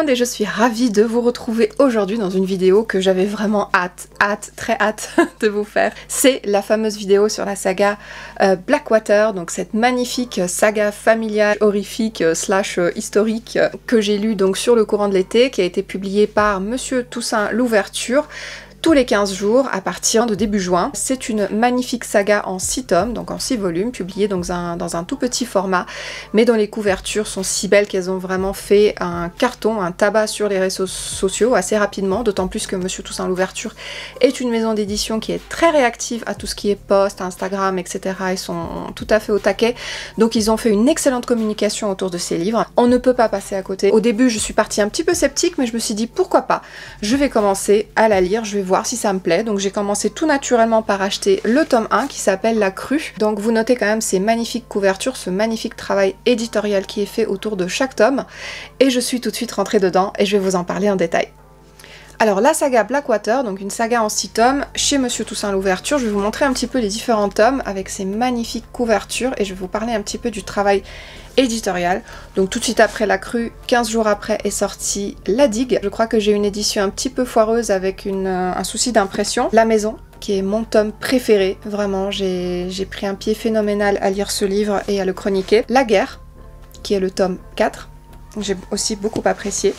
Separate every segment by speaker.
Speaker 1: monde et je suis ravie de vous retrouver aujourd'hui dans une vidéo que j'avais vraiment très hâte de vous faire. C'est la fameuse vidéo sur la saga Blackwater, donc cette magnifique saga familiale, horrifique, slash historique que j'ai lue donc sur le courant de l'été, qui a été publiée par Monsieur Toussaint Louverture tous les 15 jours à partir de début juin. C'est une magnifique saga en 6 tomes, donc en 6 volumes, publiée donc dans un tout petit format, mais dont les couvertures sont si belles qu'elles ont vraiment fait un carton, un tabac sur les réseaux sociaux assez rapidement, d'autant plus que Monsieur Toussaint Louverture est une maison d'édition qui est très réactive à tout ce qui est post, Instagram, etc. Ils sont tout à fait au taquet, donc ils ont fait une excellente communication autour de ces livres. On ne peut pas passer à côté. Au début, je suis partie un petit peu sceptique, mais je me suis dit pourquoi pas, je vais commencer à la lire, je vais voir si ça me plaît. Donc j'ai commencé tout naturellement par acheter le tome 1 qui s'appelle La Crue. Donc vous notez quand même ces magnifiques couvertures, ce magnifique travail éditorial qui est fait autour de chaque tome. Et je suis tout de suite rentrée dedans et je vais vous en parler en détail. Alors la saga Blackwater, donc une saga en 6 tomes chez Monsieur Toussaint Louverture. Je vais vous montrer un petit peu les différents tomes avec ces magnifiques couvertures et je vais vous parler un petit peu du travail éditorial. Donc tout de suite après La Crue, 15 jours après est sortie La Digue. Je crois que j'ai une édition un petit peu foireuse avec un souci d'impression. La Maison, qui est mon tome préféré, vraiment j'ai pris un pied phénoménal à lire ce livre et à le chroniquer. La Guerre, qui est le tome 4. J'ai aussi beaucoup apprécié.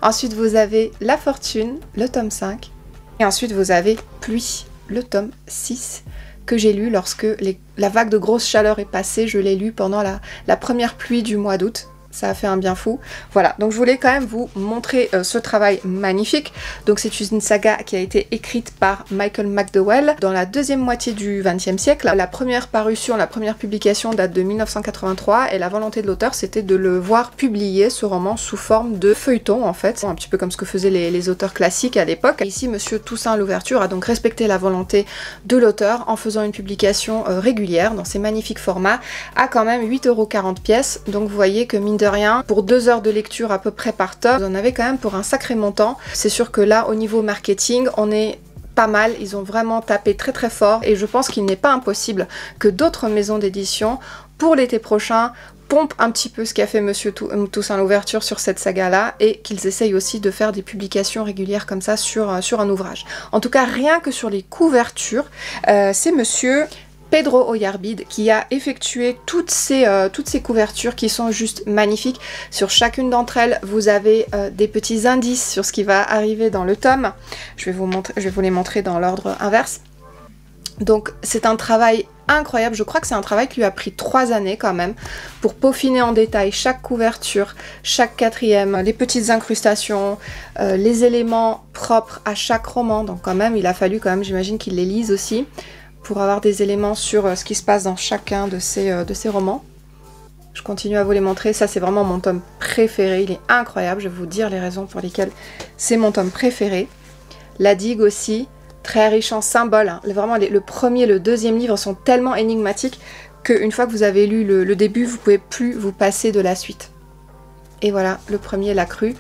Speaker 1: Ensuite vous avez La Fortune, le tome 5. Et ensuite vous avez Pluie, le tome 6, que j'ai lu lorsque la vague de grosse chaleur est passée. Je l'ai lu pendant la première pluie du mois d'août. Ça a fait un bien fou. Voilà, donc je voulais quand même vous montrer ce travail magnifique. Donc c'est une saga qui a été écrite par Michael McDowell dans la deuxième moitié du XXe siècle. La première parution, la première publication date de 1983 et la volonté de l'auteur c'était de le voir publier ce roman sous forme de feuilleton en fait, un petit peu comme ce que faisaient les auteurs classiques à l'époque. Ici Monsieur Toussaint Louverture a donc respecté la volonté de l'auteur en faisant une publication régulière dans ces magnifiques formats à quand même 8,40 pièces. Donc vous voyez que mine de rien, pour 2 heures de lecture à peu près par tome, vous en avez quand même pour un sacré montant. C'est sûr que là, au niveau marketing, on est pas mal, ils ont vraiment tapé très fort et je pense qu'il n'est pas impossible que d'autres maisons d'édition, pour l'été prochain, pompent un petit peu ce qu'a fait Monsieur Toussaint Louverture sur cette saga-là et qu'ils essayent aussi de faire des publications régulières comme ça sur un ouvrage. En tout cas, rien que sur les couvertures, c'est Monsieur Pedro Oyarbide qui a effectué toutes ces couvertures qui sont juste magnifiques. Sur chacune d'entre elles, vous avez des petits indices sur ce qui va arriver dans le tome. Je vais vous les montrer dans l'ordre inverse. Donc c'est un travail incroyable, je crois que c'est un travail qui lui a pris 3 années quand même pour peaufiner en détail chaque couverture, chaque quatrième, les petites incrustations, les éléments propres à chaque roman. Donc quand même il a fallu quand même, j'imagine qu'il les lise aussi pour avoir des éléments sur ce qui se passe dans chacun de ces romans. Je continue à vous les montrer, ça c'est vraiment mon tome préféré, il est incroyable, je vais vous dire les raisons pour lesquelles c'est mon tome préféré. La Digue aussi, très riche en symboles, hein. Vraiment le premier, le deuxième livre sont tellement énigmatiques qu'une fois que vous avez lu le début, vous ne pouvez plus vous passer de la suite. Et voilà, le premier, La Crue,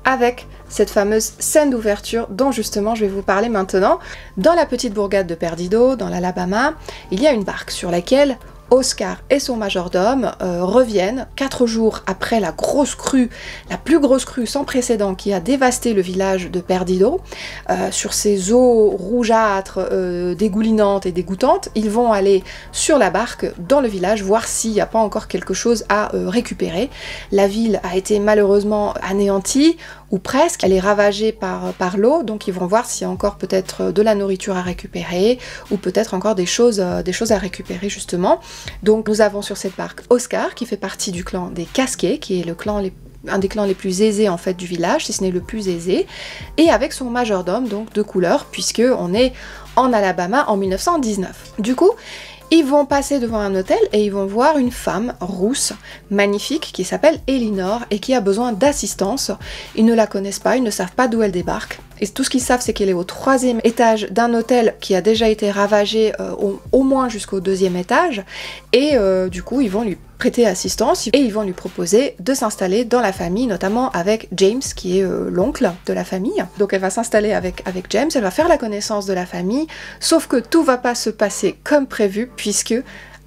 Speaker 1: avec cette fameuse scène d'ouverture dont justement je vais vous parler maintenant. Dans la petite bourgade de Perdido, dans l'Alabama, il y a une barque sur laquelle Oscar et son majordome reviennent 4 jours après la grosse crue, la plus grosse crue sans précédent qui a dévasté le village de Perdido. Sur ces eaux rougeâtres, dégoulinantes et dégoûtantes, ils vont aller sur la barque dans le village voir s'il n'y a pas encore quelque chose à récupérer. La ville a été malheureusement anéantie, ou presque, elle est ravagée par l'eau, donc ils vont voir s'il y a encore peut-être de la nourriture à récupérer, ou peut-être encore des choses à récupérer justement. Donc nous avons sur cette barque Oscar, qui fait partie du clan des Casquets, qui est un des clans les plus aisés en fait du village, si ce n'est le plus aisé, et avec son majordome, donc de couleur, puisque on est en Alabama en 1919. Du coup, ils vont passer devant un hôtel et ils vont voir une femme rousse, magnifique, qui s'appelle Elinor et qui a besoin d'assistance. Ils ne la connaissent pas, ils ne savent pas d'où elle débarque. Et tout ce qu'ils savent, c'est qu'elle est au 3e étage d'un hôtel qui a déjà été ravagé au moins jusqu'au 2e étage. Et du coup, ils vont lui prêter assistance et ils vont lui proposer de s'installer dans la famille, notamment avec James, qui est l'oncle de la famille. Donc elle va s'installer avec James, elle va faire la connaissance de la famille, sauf que tout va pas se passer comme prévu, puisque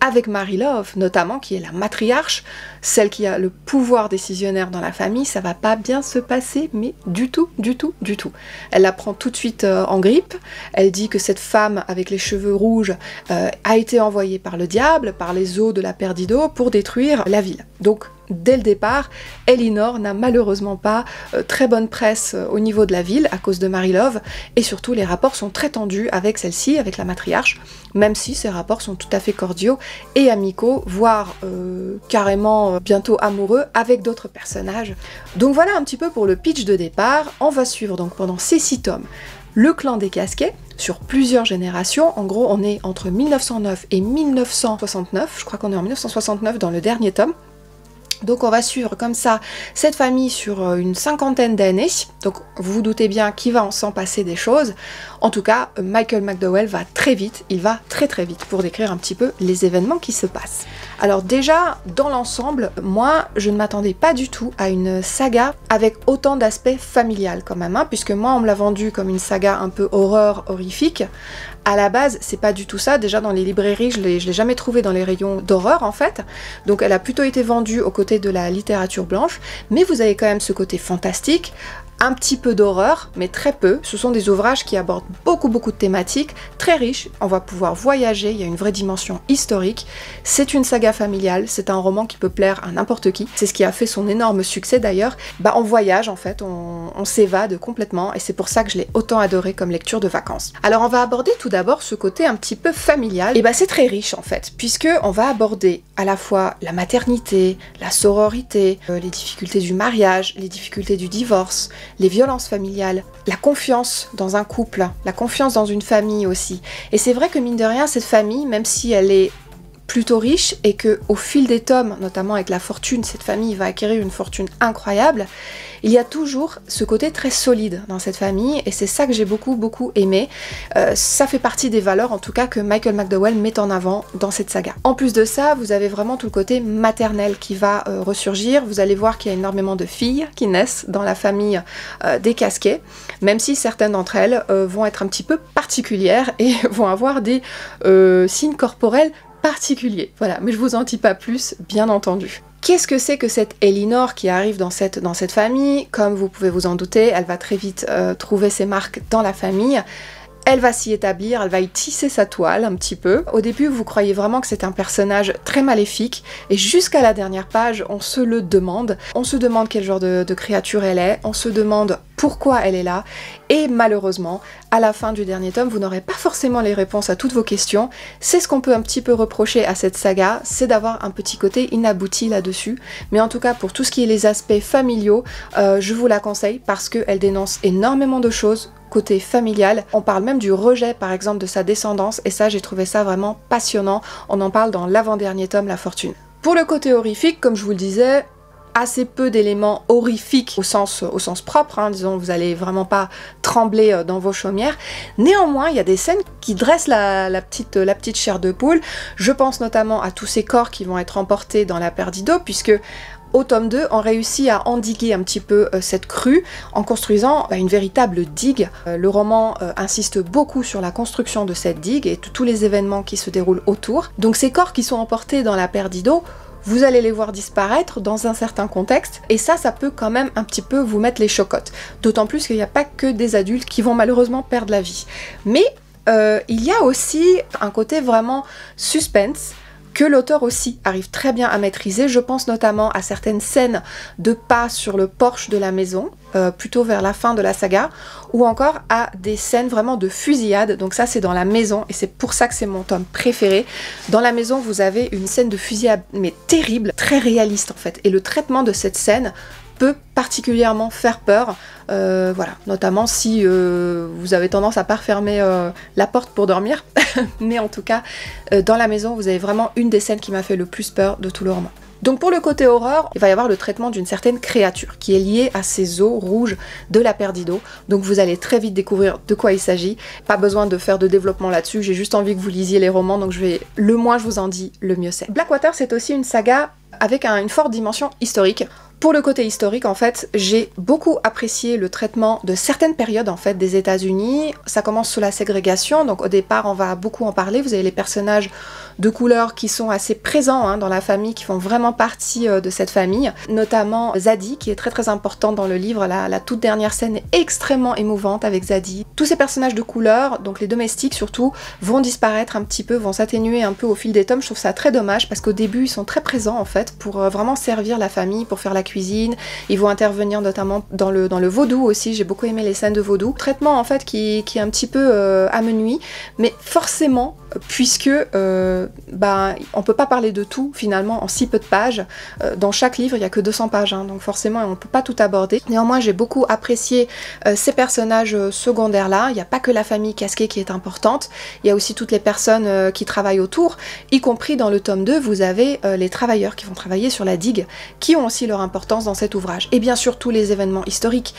Speaker 1: avec Marie-Love, notamment, qui est la matriarche, celle qui a le pouvoir décisionnaire dans la famille, ça va pas bien se passer, mais du tout, du tout, du tout. Elle la prend tout de suite en grippe, elle dit que cette femme avec les cheveux rouges a été envoyée par le diable, par les eaux de la Perdido, pour détruire la ville. Donc, dès le départ, Elinor n'a malheureusement pas très bonne presse au niveau de la ville à cause de Marie-Love, et surtout les rapports sont très tendus avec celle-ci, avec la matriarche, même si ces rapports sont tout à fait cordiaux et amicaux, voire carrément bientôt amoureux avec d'autres personnages. Donc voilà un petit peu pour le pitch de départ. On va suivre donc pendant ces 6 tomes le clan des Casquets sur plusieurs générations. En gros, on est entre 1909 et 1969, je crois qu'on est en 1969 dans le dernier tome. Donc on va suivre comme ça cette famille sur une 50aine d'années, donc vous vous doutez bien qu'il va s'en passer des choses. En tout cas, Michael McDowell va très vite, il va très très vite pour décrire un petit peu les événements qui se passent. Alors déjà, dans l'ensemble, moi je ne m'attendais pas du tout à une saga avec autant d'aspects familial quand même, hein, puisque moi on me l'a vendu comme une saga un peu horreur, horrifique. À la base, c'est pas du tout ça. Déjà dans les librairies, je l'ai jamais trouvée dans les rayons d'horreur en fait. Donc elle a plutôt été vendue aux côtés de la littérature blanche. Mais vous avez quand même ce côté fantastique, un petit peu d'horreur, mais très peu. Ce sont des ouvrages qui abordent beaucoup de thématiques, très riches. On va pouvoir voyager, il y a une vraie dimension historique. C'est une saga familiale, c'est un roman qui peut plaire à n'importe qui. C'est ce qui a fait son énorme succès d'ailleurs. On voyage en fait, on s'évade complètement et c'est pour ça que je l'ai autant adoré comme lecture de vacances. Alors on va aborder tout d'abord ce côté un petit peu familial. Et c'est très riche en fait, puisque on va aborder à la fois la maternité, la sororité, les difficultés du mariage, les difficultés du divorce, les violences familiales, la confiance dans un couple, la confiance dans une famille aussi. Et c'est vrai que mine de rien, cette famille, même si elle est plutôt riche et que au fil des tomes, notamment avec la fortune, cette famille va acquérir une fortune incroyable, il y a toujours ce côté très solide dans cette famille et c'est ça que j'ai beaucoup aimé. Ça fait partie des valeurs en tout cas que Michael McDowell met en avant dans cette saga. En plus de ça, vous avez vraiment tout le côté maternel qui va ressurgir. Vous allez voir qu'il y a énormément de filles qui naissent dans la famille des Casquets, même si certaines d'entre elles vont être un petit peu particulières et vont avoir des signes corporels particulier. Voilà, mais je vous en dis pas plus, bien entendu. Qu'est-ce que c'est que cette Elinor qui arrive dans cette famille? Comme vous pouvez vous en douter, elle va très vite trouver ses marques dans la famille. Elle va s'y établir, elle va y tisser sa toile un petit peu. Au début, vous croyez vraiment que c'est un personnage très maléfique, et jusqu'à la dernière page, on se le demande. On se demande quel genre de créature elle est, on se demande pourquoi elle est là, et malheureusement, à la fin du dernier tome, vous n'aurez pas forcément les réponses à toutes vos questions. C'est ce qu'on peut un petit peu reprocher à cette saga, c'est d'avoir un petit côté inabouti là-dessus. Mais en tout cas, pour tout ce qui est les aspects familiaux, je vous la conseille parce qu'elle dénonce énormément de choses côté familial. On parle même du rejet par exemple de sa descendance et ça j'ai trouvé ça vraiment passionnant. On en parle dans l'avant-dernier tome, La Fortune. Pour le côté horrifique, comme je vous le disais, assez peu d'éléments horrifiques au sens propre, hein, disons, vous allez vraiment pas trembler dans vos chaumières. Néanmoins, il y a des scènes qui dressent la petite chair de poule. Je pense notamment à tous ces corps qui vont être emportés dans la Perdido, puisque au tome 2, on réussit à endiguer un petit peu cette crue en construisant une véritable digue. Le roman insiste beaucoup sur la construction de cette digue et tous les événements qui se déroulent autour. Donc ces corps qui sont emportés dans la Perdido, vous allez les voir disparaître dans un certain contexte, et ça peut quand même un petit peu vous mettre les chocottes. D'autant plus qu'il n'y a pas que des adultes qui vont malheureusement perdre la vie. Mais il y a aussi un côté vraiment suspense, que l'auteur aussi arrive très bien à maîtriser. Je pense notamment à certaines scènes de pas sur le porche de la maison, plutôt vers la fin de la saga, ou encore à des scènes vraiment de fusillade. Donc ça c'est dans la maison, et c'est pour ça que c'est mon tome préféré. Dans la maison vous avez une scène de fusillade mais terrible, très réaliste en fait, et le traitement de cette scène peut particulièrement faire peur, voilà, notamment si vous avez tendance à pas refermer la porte pour dormir, mais en tout cas, dans la maison, vous avez vraiment une des scènes qui m'a fait le plus peur de tout le roman. Donc pour le côté horreur, il va y avoir le traitement d'une certaine créature qui est liée à ces eaux rouges de la Perdido, donc vous allez très vite découvrir de quoi il s'agit. Pas besoin de faire de développement là-dessus, j'ai juste envie que vous lisiez les romans, donc le moins je vous en dis, le mieux c'est. Blackwater, c'est aussi une saga avec une forte dimension historique. Pour le côté historique, en fait, j'ai beaucoup apprécié le traitement de certaines périodes en fait des États-Unis. Ça commence sous la ségrégation, donc au départ on va beaucoup en parler. Vous avez les personnages de couleur qui sont assez présents hein, dans la famille, qui font vraiment partie de cette famille, notamment Zadie qui est très important dans le livre. La toute dernière scène est extrêmement émouvante avec Zadie. Tous ces personnages de couleur, donc les domestiques surtout, vont disparaître un petit peu, vont s'atténuer un peu au fil des tomes. Je trouve ça très dommage parce qu'au début ils sont très présents en fait pour vraiment servir la famille, pour faire la cuisine. Ils vont intervenir notamment dans le vaudou aussi. J'ai beaucoup aimé les scènes de vaudou. Traitement en fait qui est un petit peu amenuis, mais forcément puisque on peut pas parler de tout finalement en si peu de pages. Dans chaque livre il y a que 200 pages hein, donc forcément on peut pas tout aborder. Néanmoins j'ai beaucoup apprécié ces personnages secondaires là. Il n'y a pas que la famille Casquet qui est importante, il y a aussi toutes les personnes qui travaillent autour, y compris dans le tome 2 vous avez les travailleurs qui vont travailler sur la digue, qui ont aussi leur importance dans cet ouvrage. Et bien sûr tous les événements historiques,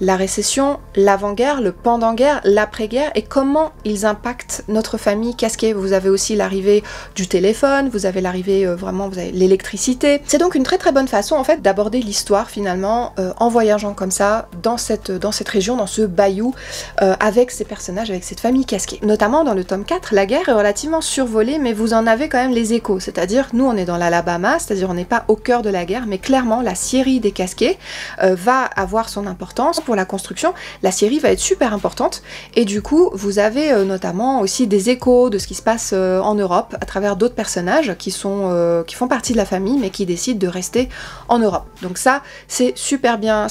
Speaker 1: la récession, l'avant-guerre, le pendant-guerre, l'après-guerre et comment ils impactent notre famille Casquet. Vous avez aussi l'arrivée du téléphone, vous avez l'arrivée vous avez l'électricité. C'est donc une très bonne façon en fait d'aborder l'histoire finalement en voyageant comme ça dans cette région, dans ce bayou avec ces personnages, avec cette famille Casquet. Notamment dans le tome 4, la guerre est relativement survolée mais vous en avez quand même les échos, c'est-à-dire nous on est dans l'Alabama, c'est-à-dire on n'est pas au cœur de la guerre mais clairement la scierie des Casquet va avoir son importance. Pour la construction, la scierie va être super importante et du coup vous avez notamment aussi des échos de ce qui se passe en Europe à travers d'autres personnages qui font partie de la famille mais qui décident de rester en Europe. Donc ça c'est super bien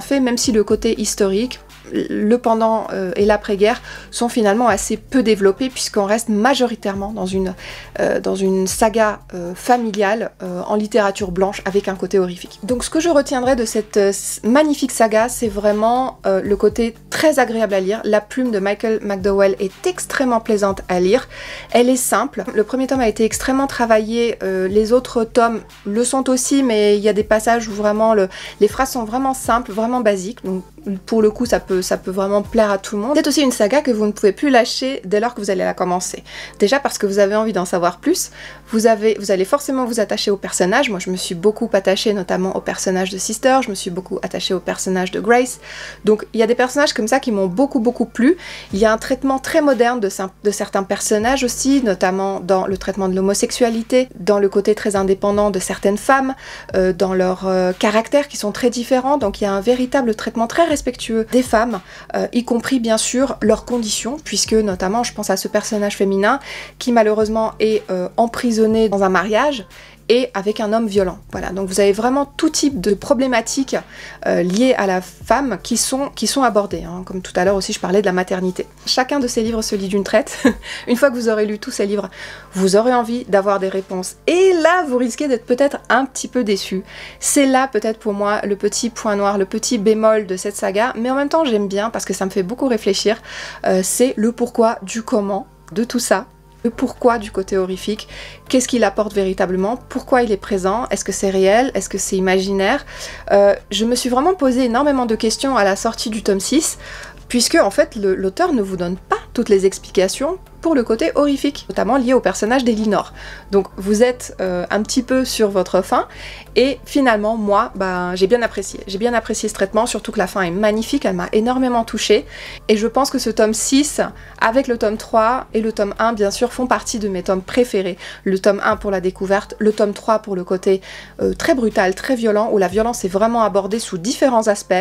Speaker 1: fait, même si le côté historique, le pendant et l'après-guerre sont finalement assez peu développés puisqu'on reste majoritairement dans une saga familiale en littérature blanche avec un côté horrifique. Donc ce que je retiendrai de cette magnifique saga, c'est vraiment le côté très agréable à lire. La plume de Michael McDowell est extrêmement plaisante à lire, elle est simple. Le premier tome a été extrêmement travaillé, les autres tomes le sont aussi, mais il y a des passages où vraiment les phrases sont vraiment simples, vraiment basiques, donc pour le coup ça peut vraiment plaire à tout le monde. C'est aussi une saga que vous ne pouvez plus lâcher dès lors que vous allez la commencer. Déjà parce que vous avez envie d'en savoir plus, vous allez forcément vous attacher aux personnages. Moi je me suis beaucoup attachée notamment au personnage de Sister, je me suis beaucoup attachée au personnage de Grace, donc il y a des personnages comme ça qui m'ont beaucoup plu. Il y a un traitement très moderne de certains personnages aussi, notamment dans le traitement de l'homosexualité, dans le côté très indépendant de certaines femmes, dans leurs caractères qui sont très différents, donc il y a un véritable traitement très respectueux des femmes, y compris bien sûr leurs conditions, puisque notamment je pense à ce personnage féminin qui malheureusement est emprisonné dans un mariage et avec un homme violent. Voilà, donc vous avez vraiment tout type de problématiques liées à la femme qui sont abordées, hein. Comme tout à l'heure aussi je parlais de la maternité. Chacun de ces livres se lit d'une traite. Une fois que vous aurez lu tous ces livres, vous aurez envie d'avoir des réponses. Et là, vous risquez d'être peut-être un petit peu déçu. C'est là peut-être pour moi le petit point noir, le petit bémol de cette saga, mais en même temps j'aime bien parce que ça me fait beaucoup réfléchir. C'est le pourquoi du comment de tout ça. Le pourquoi du côté horrifique, qu'est-ce qu'il apporte véritablement, pourquoi il est présent, est-ce que c'est réel, est-ce que c'est imaginaire. Je me suis vraiment posé énormément de questions à la sortie du tome 6, puisque en fait l'auteur ne vous donne pas toutes les explications pour le côté horrifique, notamment lié au personnage d'Elinor. Donc vous êtes un petit peu sur votre faim, et finalement moi j'ai bien apprécié ce traitement, surtout que la fin est magnifique, elle m'a énormément touchée, et je pense que ce tome 6, avec le tome 3 et le tome 1 bien sûr, font partie de mes tomes préférés. Le tome 1 pour la découverte, le tome 3 pour le côté très brutal, très violent, où la violence est vraiment abordée sous différents aspects.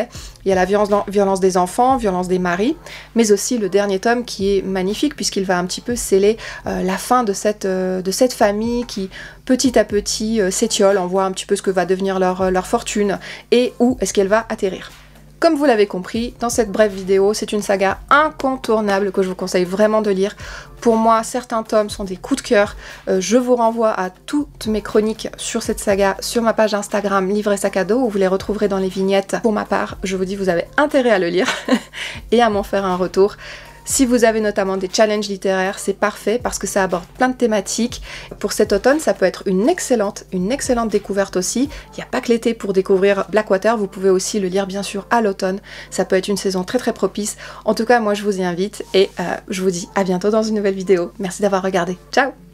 Speaker 1: Il y a la violence des enfants, violence des maris, mais aussi le dernier tome qui est magnifique puisqu'il va un petit peu sceller la fin de cette famille qui petit à petit s'étiole. On voit un petit peu ce que va devenir leur fortune et où est-ce qu'elle va atterrir. Comme vous l'avez compris, dans cette brève vidéo, c'est une saga incontournable que je vous conseille vraiment de lire. Pour moi, certains tomes sont des coups de cœur. Je vous renvoie à toutes mes chroniques sur cette saga sur ma page Instagram Livre et Sac à dos, où vous les retrouverez dans les vignettes. Pour ma part, je vous dis, vous avez intérêt à le lire et à m'en faire un retour. Si vous avez notamment des challenges littéraires, c'est parfait parce que ça aborde plein de thématiques. Pour cet automne, ça peut être une excellente découverte aussi. Il n'y a pas que l'été pour découvrir Blackwater, vous pouvez aussi le lire bien sûr à l'automne. Ça peut être une saison très propice. En tout cas, moi je vous y invite et je vous dis à bientôt dans une nouvelle vidéo. Merci d'avoir regardé. Ciao!